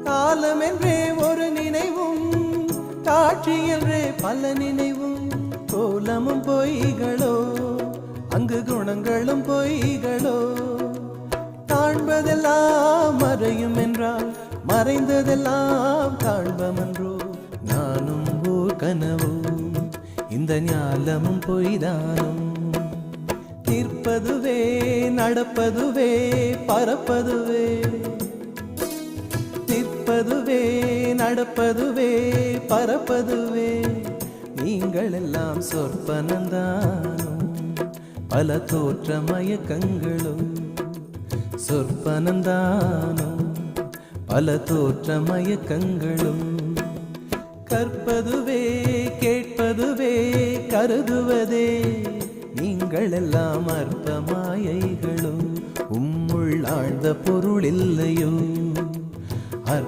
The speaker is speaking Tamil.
காலம் என்றே ஒரு நினைவும், காட்சி என்றே பல நினைவும், கோலமும் பொய்களோ அங்கு குணங்களும் பொய்களோ. காண்பதெல்லாம் மறையும் என்றால் மறைந்ததெல்லாம் காண்பமன்றோ. நானும் ஓர் கனவோ இந்த ஞாலமும் பொய்தானும். நிற்பதுவே நடப்பதுவே பறப்பதுவே, நிற்பதுவே நடப்பதுவே பறப்பதுவே. நீங்கள் எல்லாம் சொற்பனந்தானும் பல தோற்ற மயக்கங்களும். சொற்பனந்தானும் பல தோற்ற மயக்கங்களும். கற்பதுவே கேட்பதுவே கருதுவதே, நீங்கள் எல்லாம் அற்ப மாயைகளும். உம்முள் ஆழ்ந்த பொருள் இல்லையோ.